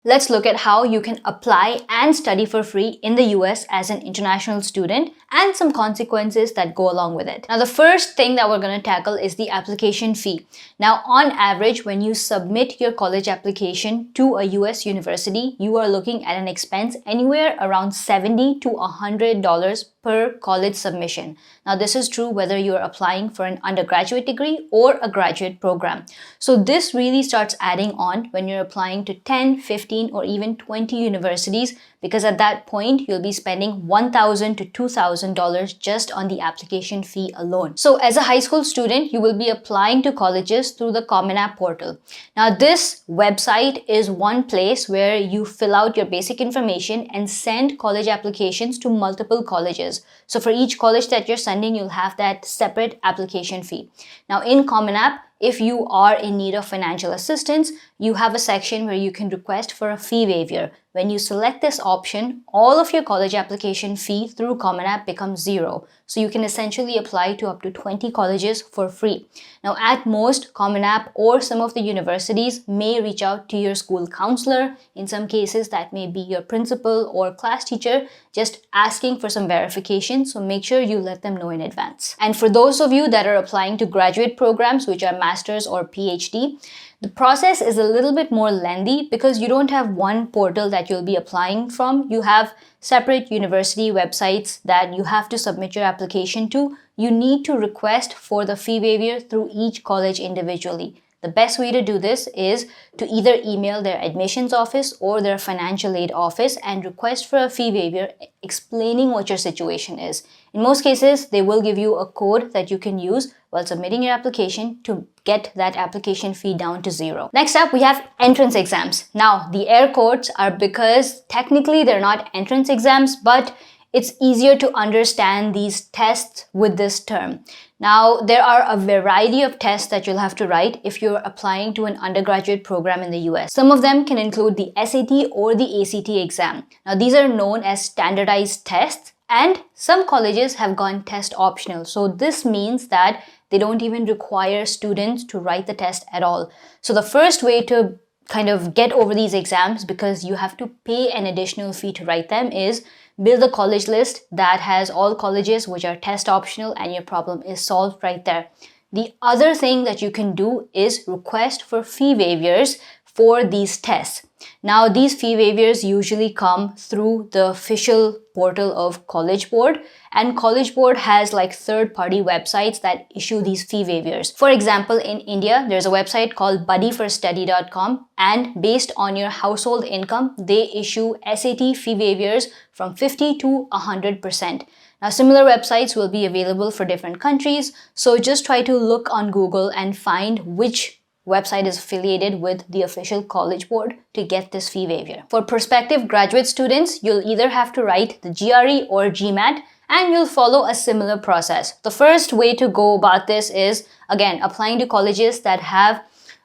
Let's look at how you can apply and study for free in the US as an international student and some consequences that go along with it. Now, the first thing that we're going to tackle is the application fee. Now, on average, when you submit your college application to a US university, you are looking at an expense anywhere around $70 to $100 per college submission. Now, this is true whether you're applying for an undergraduate degree or a graduate program. So this really starts adding on when you're applying to 10, 15, or even 20 universities, because at that point, you'll be spending $1,000 to $2,000 just on the application fee alone. So as a high school student, you will be applying to colleges through the Common App portal. Now, this website is one place where you fill out your basic information and send college applications to multiple colleges. So for each college that you're sending, you'll have that separate application fee. Now, in Common App, if you are in need of financial assistance, you have a section where you can request for a fee waiver. When you select this option, all of your college application fee through Common App becomes zero. So you can essentially apply to up to 20 colleges for free. Now, at most, Common App or some of the universities may reach out to your school counselor. In some cases, that may be your principal or class teacher, just asking for some verification. So make sure you let them know in advance. And for those of you that are applying to graduate programs, which are master's or PhD, the process is a little bit more lengthy because you don't have one portal that you'll be applying from. You have separate university websites that you have to submit your application to. You need to request for the fee waiver through each college individually. The best way to do this is to either email their admissions office or their financial aid office and request for a fee waiver explaining what your situation is. In most cases, they will give you a code that you can use while submitting your application to get that application fee down to zero. Next up, we have entrance exams. Now, the air quotes are because technically they're not entrance exams, but it's easier to understand these tests with this term. Now, there are a variety of tests that you'll have to write if you're applying to an undergraduate program in the US. Some of them can include the SAT or the ACT exam. Now, these are known as standardized tests, and some colleges have gone test optional. So this means that they don't even require students to write the test at all. So the first way to kind of get over these exams, because you have to pay an additional fee to write them, is build a college list that has all colleges which are test optional, and your problem is solved right there. The other thing that you can do is request for fee waivers for these tests. Now, these fee waivers usually come through the official portal of College Board, and College Board has like third-party websites that issue these fee waivers. For example, in India, there's a website called buddyforstudy.com, and based on your household income, they issue SAT fee waivers from 50 to 100%. Now, similar websites will be available for different countries, so just try to look on Google and find which website is affiliated with the official College Board to get this fee waiver. For prospective graduate students, you'll either have to write the GRE or GMAT, and you'll follow a similar process. The first way to go about this is, again, applying to colleges that have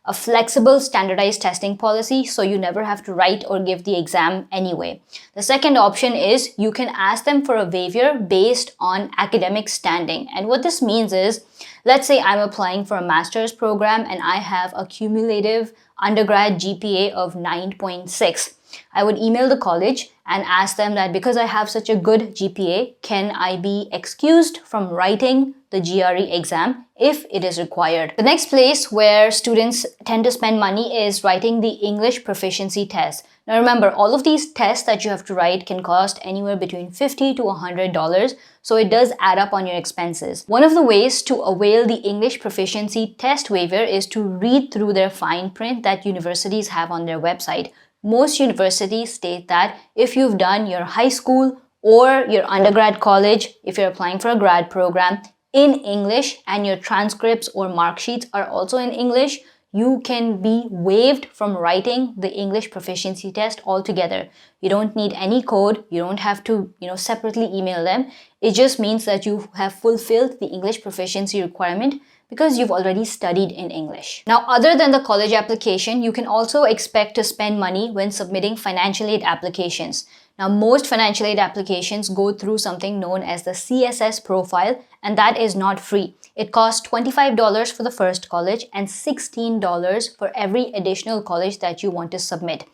a flexible standardized testing policy, so you never have to write or give the exam anyway. The second option is you can ask them for a waiver based on academic standing. And what this means is, let's say I'm applying for a master's program and I have a cumulative undergrad GPA of 9.6. I would email the college and ask them that because I have such a good GPA, can I be excused from writing the GRE exam if it is required. The next place where students tend to spend money is writing the English proficiency test. Now remember, all of these tests that you have to write can cost anywhere between $50 to $100, so it does add up on your expenses. One of the ways to avail the English proficiency test waiver is to read through their fine print that universities have on their website. Most universities state that if you've done your high school or your undergrad college, if you're applying for a grad program, in English and your transcripts or mark sheets are also in English, you can be waived from writing the English proficiency test altogether. You don't need any code. You don't have to, separately email them. It just means that you have fulfilled the English proficiency requirement because you've already studied in English. Now, other than the college application, you can also expect to spend money when submitting financial aid applications. Now, most financial aid applications go through something known as the CSS Profile, and that is not free. It costs $25 for the first college and $16 for every additional college that you want to submit.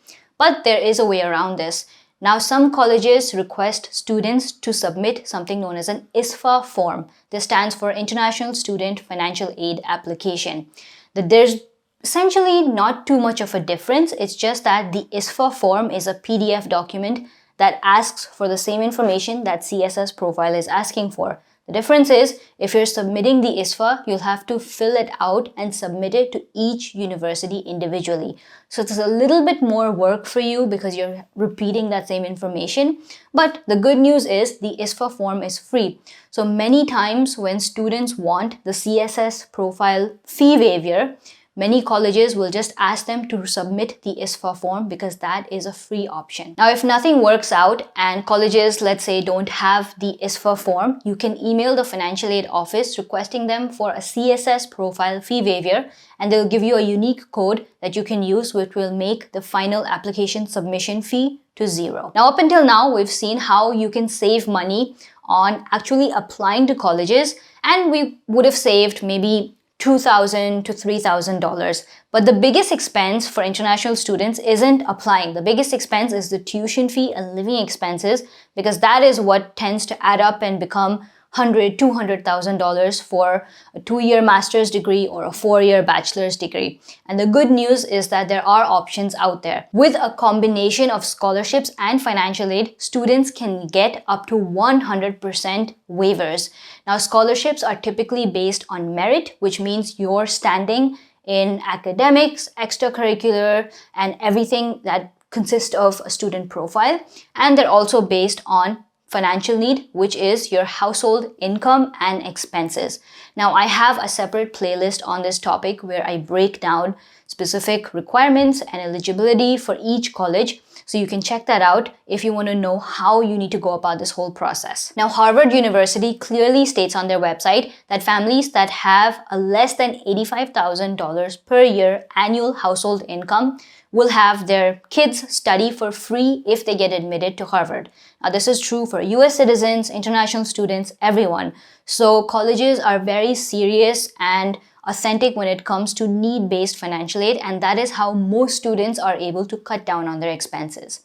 but there is a way around this. Now, some colleges request students to submit something known as an ISFA form. This stands for International Student Financial Aid Application. There's essentially not too much of a difference. It's just that the ISFA form is a PDF document that asks for the same information that CSS Profile is asking for. The difference is, if you're submitting the ISFA, you'll have to fill it out and submit it to each university individually. So it's a little bit more work for you because you're repeating that same information. But the good news is the ISFA form is free. So many times when students want the CSS Profile Fee Wavier, many colleges will just ask them to submit the ISFA form because that is a free option. Now, if nothing works out and colleges, let's say, don't have the ISFA form, you can email the financial aid office requesting them for a CSS Profile Fee Wavier, and they'll give you a unique code that you can use, which will make the final application submission fee to 0. Now, up until now, we've seen how you can save money on actually applying to colleges, and we would have saved maybe $2,000 to $3,000. But the biggest expense for international students isn't applying. The biggest expense is the tuition fee and living expenses, because that is what tends to add up and become $100,000, $200,000 for a 2-year master's degree or a 4-year bachelor's degree. And the good news is that there are options out there. With a combination of scholarships and financial aid, students can get up to 100% waivers. Now, scholarships are typically based on merit, which means your standing in academics, extracurricular, and everything that consists of a student profile. And they're also based on financial need, which is your household income and expenses. Now, I have a separate playlist on this topic where I break down specific requirements and eligibility for each college. So you can check that out if you want to know how you need to go about this whole process. Now, Harvard University clearly states on their website that families that have a less than $85,000 per year annual household income will have their kids study for free if they get admitted to Harvard. Now, this is true for US citizens, international students, everyone. So colleges are very serious and authentic when it comes to need-based financial aid, and that is how most students are able to cut down on their expenses.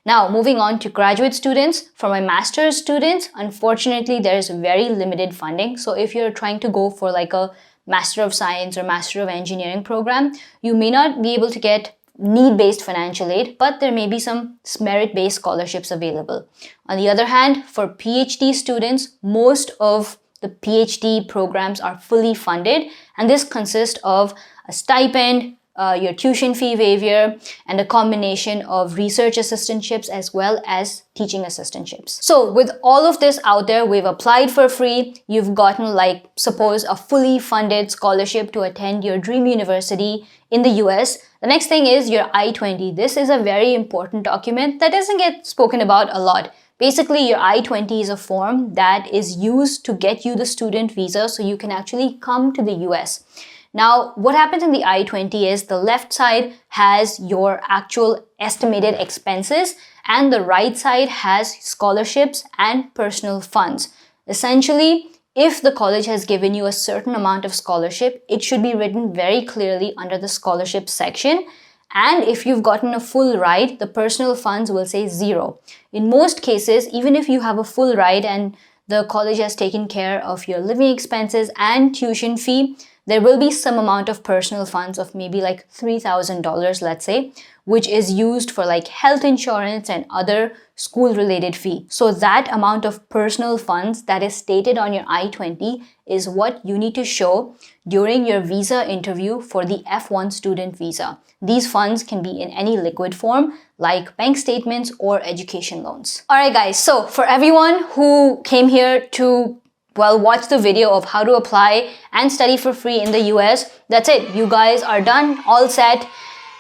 Now, moving on to graduate students. For my master's students, unfortunately, there is very limited funding. So if you're trying to go for like a Master of Science or Master of Engineering program, you may not be able to get need-based financial aid, but there may be some merit-based scholarships available. On the other hand, for PhD students, most of the PhD programs are fully funded, and this consists of a stipend, your tuition fee waiver, and a combination of research assistantships as well as teaching assistantships. So with all of this out there, we've applied for free, you've gotten, like, suppose a fully funded scholarship to attend your dream university in the US. The next thing is your I-20. This is a very important document that doesn't get spoken about a lot. Basically, your I-20 is a form that is used to get you the student visa so you can actually come to the US. Now, what happens in the I-20 is the left side has your actual estimated expenses and the right side has scholarships and personal funds. Essentially, if the college has given you a certain amount of scholarship, it should be written very clearly under the scholarship section. And if you've gotten a full ride, the personal funds will say 0. In most cases, even if you have a full ride and the college has taken care of your living expenses and tuition fee, there will be some amount of personal funds of maybe like $3,000, let's say, which is used for like health insurance and other school-related fee. So that amount of personal funds that is stated on your I-20 is what you need to show during your visa interview for the F1 student visa. These funds can be in any liquid form like bank statements or education loans. Alright guys, so for everyone who came here to watch the video of how to apply and study for free in the US, that's it. You guys are done, all set.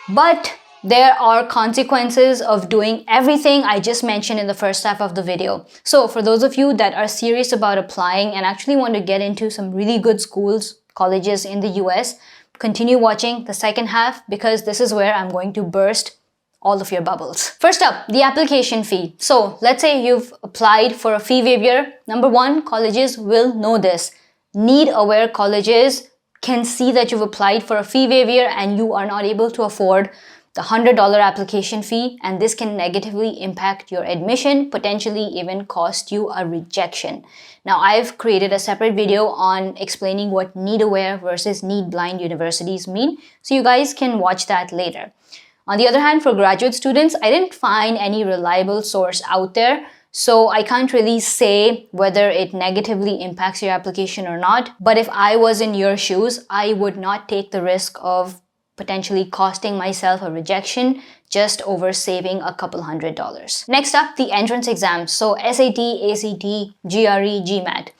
But there are consequences of doing everything I just mentioned in the first half of the video. So for those of you that are serious about applying and actually want to get into some really good schools, colleges in the US, continue watching the second half because this is where I'm going to burst all of your bubbles. First up, the application fee. So let's say you've applied for a fee waiver. Number one, colleges will know this. Need-aware colleges can see that you've applied for a fee waiver and you are not able to afford the $100 application fee, and this can negatively impact your admission, potentially even cost you a rejection. Now, I've created a separate video on explaining what need-aware versus need-blind universities mean, so you guys can watch that later. On the other hand, for graduate students, I didn't find any reliable source out there, so I can't really say whether it negatively impacts your application or not. But if I was in your shoes, I would not take the risk of potentially costing myself a rejection just over saving a couple $100. Next up, the entrance exams. So SAT, ACT, GRE, GMAT.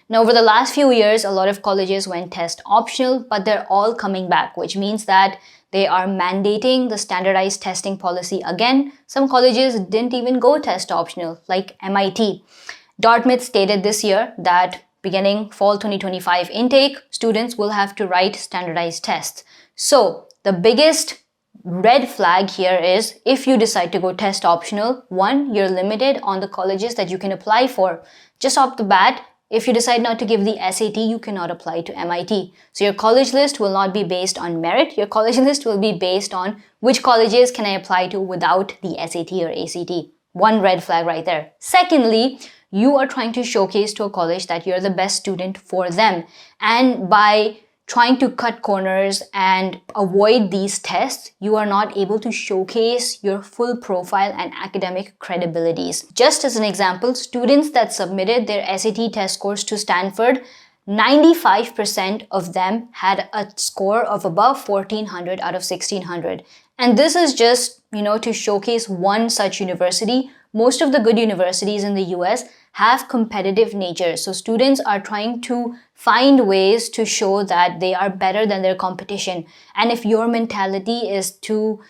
Now, over the last few years, a lot of colleges went test optional, but they're all coming back, which means that they are mandating the standardized testing policy again. Some colleges didn't even go test optional, like MIT. Dartmouth stated this year that beginning fall 2025 intake, students will have to write standardized tests. So the biggest red flag here is if you decide to go test optional, one, you're limited on the colleges that you can apply for. Just off the bat, if you decide not to give the SAT, you cannot apply to MIT. So your college list will not be based on merit. Your college list will be based on which colleges can I apply to without the SAT or ACT. One red flag right there. Secondly, you are trying to showcase to a college that you're the best student for them. And by trying to cut corners and avoid these tests, you are not able to showcase your full profile and academic credibilities. Just as an example, students that submitted their SAT test scores to Stanford, 95% of them had a score of above 1400 out of 1600. And this is just, to showcase one such university. Most of the good universities in the US have competitive nature. So students are trying to find ways to show that they are better than their competition. And if your mentality is to,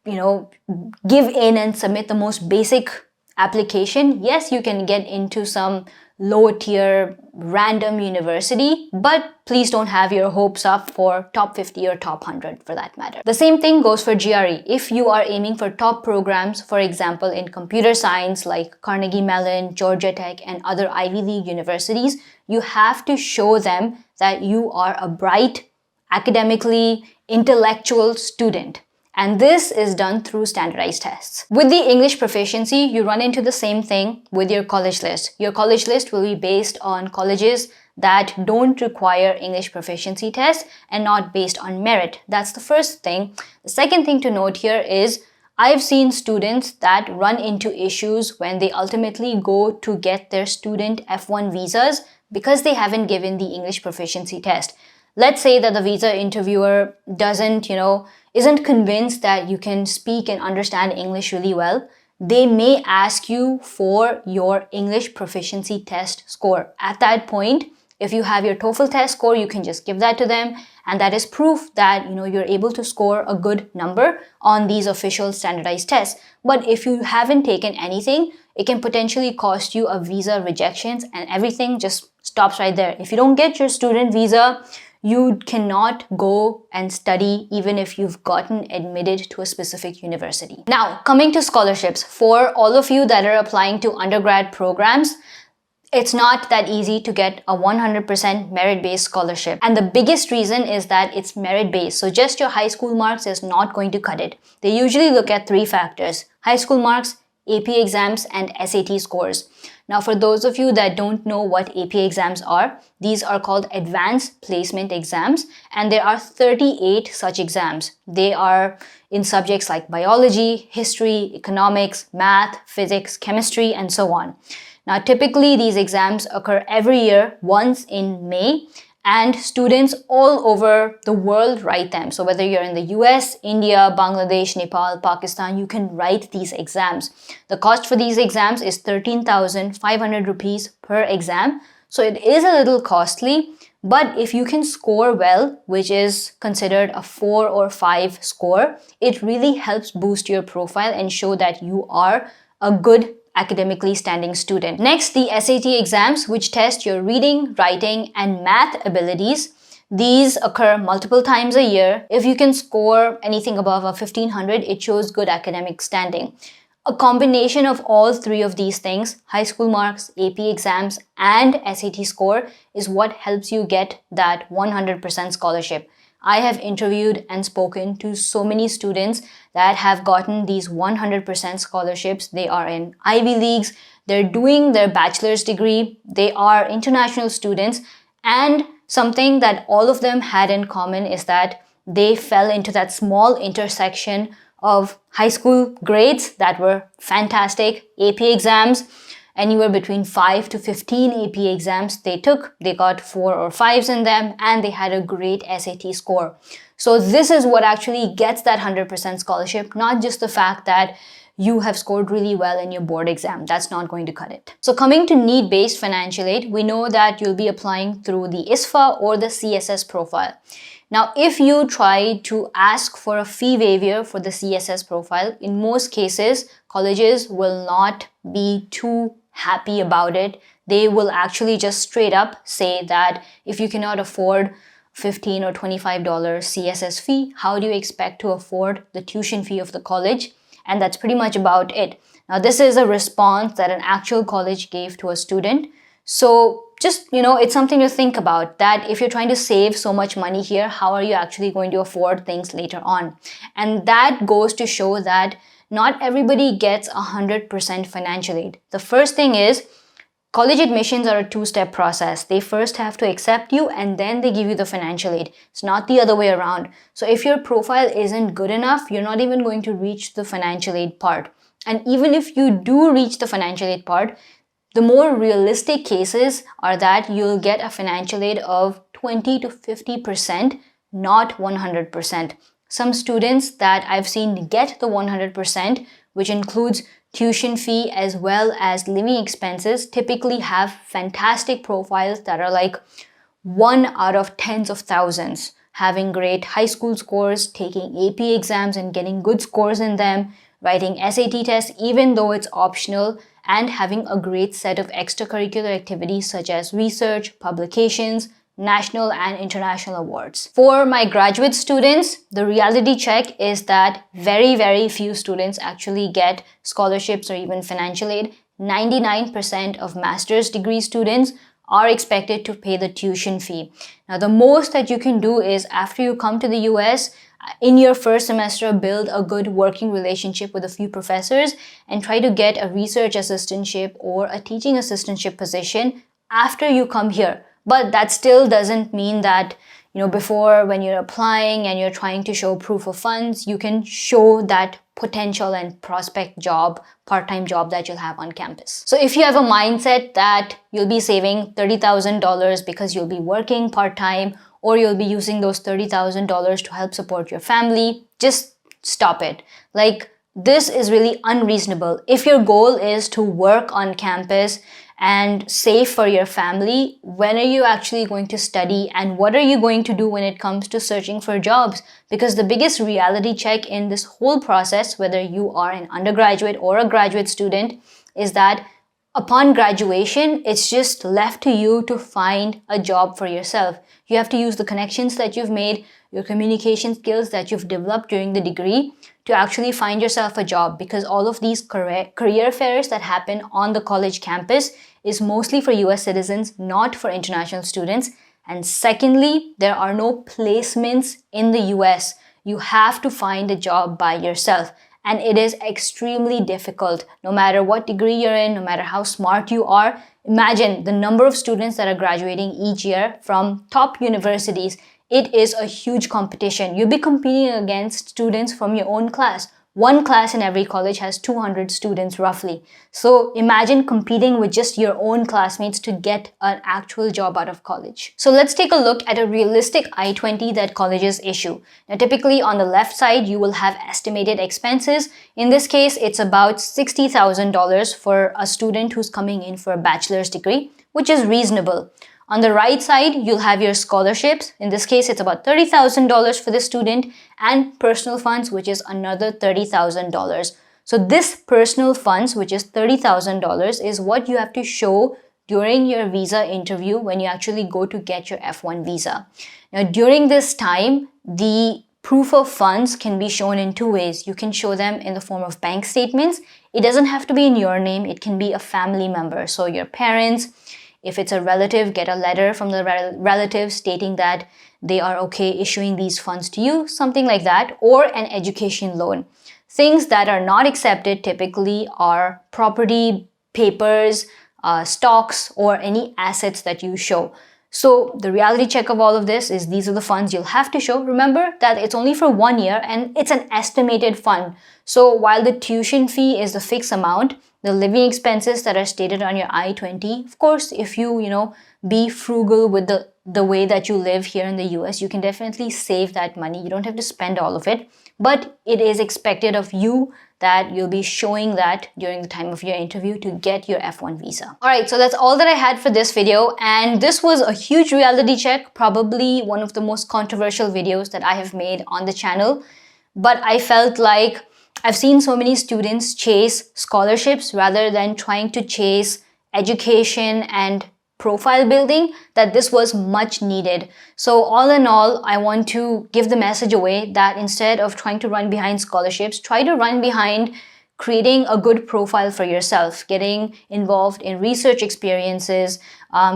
give in and submit the most basic application, yes, you can get into some low tier random university, but please don't have your hopes up for top 50 or top 100 for that matter. The same thing goes for GRE. If you are aiming for top programs, for example, in computer science like Carnegie Mellon, Georgia Tech, and other Ivy League universities, you have to show them that you are a bright, academically intellectual student. And this is done through standardized tests. With the English proficiency, you run into the same thing with your college list. Your college list will be based on colleges that don't require English proficiency tests and not based on merit. That's the first thing. The second thing to note here is I've seen students that run into issues when they ultimately go to get their student F1 visas because they haven't given the English proficiency test. Let's say that the visa interviewer isn't convinced that you can speak and understand English really well. They may ask you for your English proficiency test score. At that point, if you have your TOEFL test score, you can just give that to them, and that is proof that you're able to score a good number on these official standardized tests. But if you haven't taken anything, it can potentially cost you a visa rejections, and everything just stops right there. If you don't get your student visa, you cannot go and study even if you've gotten admitted to a specific university. Now, coming to scholarships, for all of you that are applying to undergrad programs, it's not that easy to get a 100% merit-based scholarship. And the biggest reason is that it's merit-based. So just your high school marks is not going to cut it. They usually look at three factors: high school marks, AP exams, and SAT scores. Now, for those of you that don't know what AP exams are, these are called advanced placement exams, and there are 38 such exams. They are in subjects like biology, history, economics, math, physics, chemistry, and so on. Now, typically these exams occur every year, once in May, and students all over the world write them. So whether you're in the US, India, Bangladesh, Nepal, Pakistan, you can write these exams. The cost for these exams is 13,500 rupees per exam. So it is a little costly, but if you can score well, which is considered a 4 or 5 score, it really helps boost your profile and show that you are a good academically standing student. Next, the SAT exams, which test your reading, writing, and math abilities. These occur multiple times a year. If you can score anything above a 1500, it shows good academic standing. A combination of all three of these things, high school marks, AP exams, and SAT score, is what helps you get that 100% scholarship. I have interviewed and spoken to so many students that have gotten these 100% scholarships. They are in Ivy Leagues, they're doing their bachelor's degree, they are international students, and something that all of them had in common is that they fell into that small intersection of high school grades that were fantastic, AP exams, anywhere between 5 to 15 AP exams they took. They got 4 or 5s in them, and they had a great SAT score. So this is what actually gets that 100% scholarship, not just the fact that you have scored really well in your board exam. That's not going to cut it. So coming to need-based financial aid, we know that you'll be applying through the ISFA or the CSS Profile. Now, if you try to ask for a fee waiver for the CSS Profile, in most cases, colleges will not be too happy about it. They will actually just straight up say that if you cannot afford $15 or $25 CSS fee, how do you expect to afford the tuition fee of the college? And that's pretty much about it. Now, this is a response that an actual college gave to a student. So just, it's something to think about, that if you're trying to save so much money here, how are you actually going to afford things later on? And that goes to show that not everybody gets 100% financial aid. The first thing is, college admissions are a two-step process. They first have to accept you and then they give you the financial aid. It's not the other way around. So if your profile isn't good enough, you're not even going to reach the financial aid part. And even if you do reach the financial aid part, the more realistic cases are that you'll get a financial aid of 20 to 50%, not 100%. Some students that I've seen get the 100%, which includes tuition fee as well as living expenses, typically have fantastic profiles that are like 1 out of tens of thousands, having great high school scores, taking AP exams and getting good scores in them, writing SAT tests even though it's optional, and having a great set of extracurricular activities such as research, publications, national and international awards. For my graduate students, the reality check is that very, very few students actually get scholarships or even financial aid. 99% of master's degree students are expected to pay the tuition fee. Now, the most that you can do is, after you come to the US, in your first semester, build a good working relationship with a few professors and try to get a research assistantship or a teaching assistantship position after you come here. But that still doesn't mean that, before, when you're applying and you're trying to show proof of funds, you can show that potential and prospect job, part-time job that you'll have on campus. So if you have a mindset that you'll be saving $30,000 because you'll be working part-time, or you'll be using those $30,000 to help support your family, just stop it. This is really unreasonable. If your goal is to work on campus and save for your family, when are you actually going to study, and what are you going to do when it comes to searching for jobs? Because the biggest reality check in this whole process, whether you are an undergraduate or a graduate student, is that upon graduation, it's just left to you to find a job for yourself. You have to use the connections that you've made, your communication skills that you've developed during the degree to actually find yourself a job, because all of these career fairs that happen on the college campus is mostly for US citizens, not for international students. And secondly, there are no placements in the US. You have to find a job by yourself. And it is extremely difficult, no matter what degree you're in, no matter how smart you are. Imagine the number of students that are graduating each year from top universities. It is a huge competition. You'll be competing against students from your own class. One class in every college has 200 students roughly. So imagine competing with just your own classmates to get an actual job out of college. So let's take a look at a realistic I-20 that colleges issue. Now, typically on the left side, you will have estimated expenses. In this case, it's about $60,000 for a student who's coming in for a bachelor's degree, which is reasonable. On the right side, you'll have your scholarships. In this case, it's about $30,000 for the student, and personal funds, which is another $30,000. So this personal funds, which is $30,000, is what you have to show during your visa interview when you actually go to get your F1 visa. Now, during this time, the proof of funds can be shown in two ways. You can show them in the form of bank statements. It doesn't have to be in your name. It can be a family member. So your parents, If it's a relative, get a letter from the relative stating that they are okay issuing these funds to you, something like that, or an education loan. Things that are not accepted typically are property, papers, stocks, or any assets that you show. So the reality check of all of this is these are the funds you'll have to show. Remember that it's only for 1 year and it's an estimated fund. So while the tuition fee is the fixed amount, the living expenses that are stated on your I-20, of course, if you be frugal with the way that you live here in the US, you can definitely save that money. You don't have to spend all of it, but it is expected of you that you'll be showing that during the time of your interview to get your F1 visa. Alright, so that's all that I had for this video, and this was a huge reality check, probably one of the most controversial videos that I have made on the channel, but I felt like I've seen so many students chase scholarships rather than trying to chase education and profile building, that this was much needed. So all in all, I want to give the message away that instead of trying to run behind scholarships, try to run behind creating a good profile for yourself, getting involved in research experiences,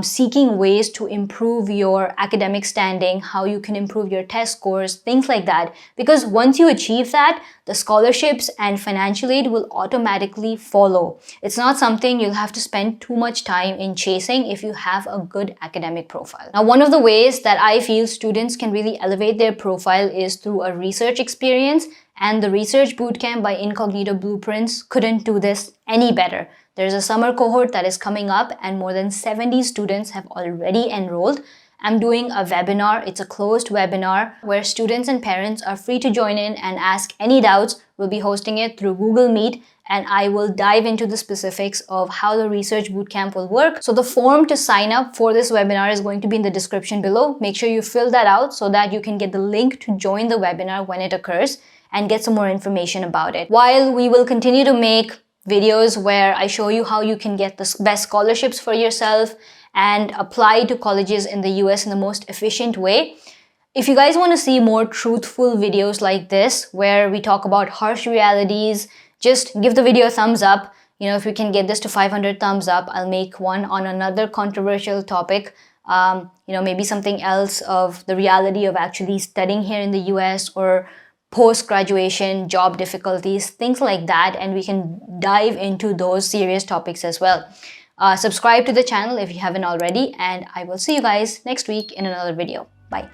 seeking ways to improve your academic standing, how you can improve your test scores, things like that. Because once you achieve that, the scholarships and financial aid will automatically follow. It's not something you'll have to spend too much time in chasing if you have a good academic profile. Now, one of the ways that I feel students can really elevate their profile is through a research experience, and the Research Bootcamp by Incognito Blueprints couldn't do this any better. There's a summer cohort that is coming up and more than 70 students have already enrolled. I'm doing a webinar. It's a closed webinar where students and parents are free to join in and ask any doubts. We'll be hosting it through Google Meet, and I will dive into the specifics of how the Research Bootcamp will work. So the form to sign up for this webinar is going to be in the description below. Make sure you fill that out so that you can get the link to join the webinar when it occurs and get some more information about it. While we will continue to make videos where I show you how you can get the best scholarships for yourself and apply to colleges in the US in the most efficient way, if you guys want to see more truthful videos like this, where we talk about harsh realities, just give the video a thumbs up. If we can get this to 500 thumbs up, I'll make one on another controversial topic. Maybe something else of the reality of actually studying here in the US, or post-graduation, job difficulties, things like that, and we can dive into those serious topics as well. Subscribe to the channel if you haven't already, and I will see you guys next week in another video. Bye.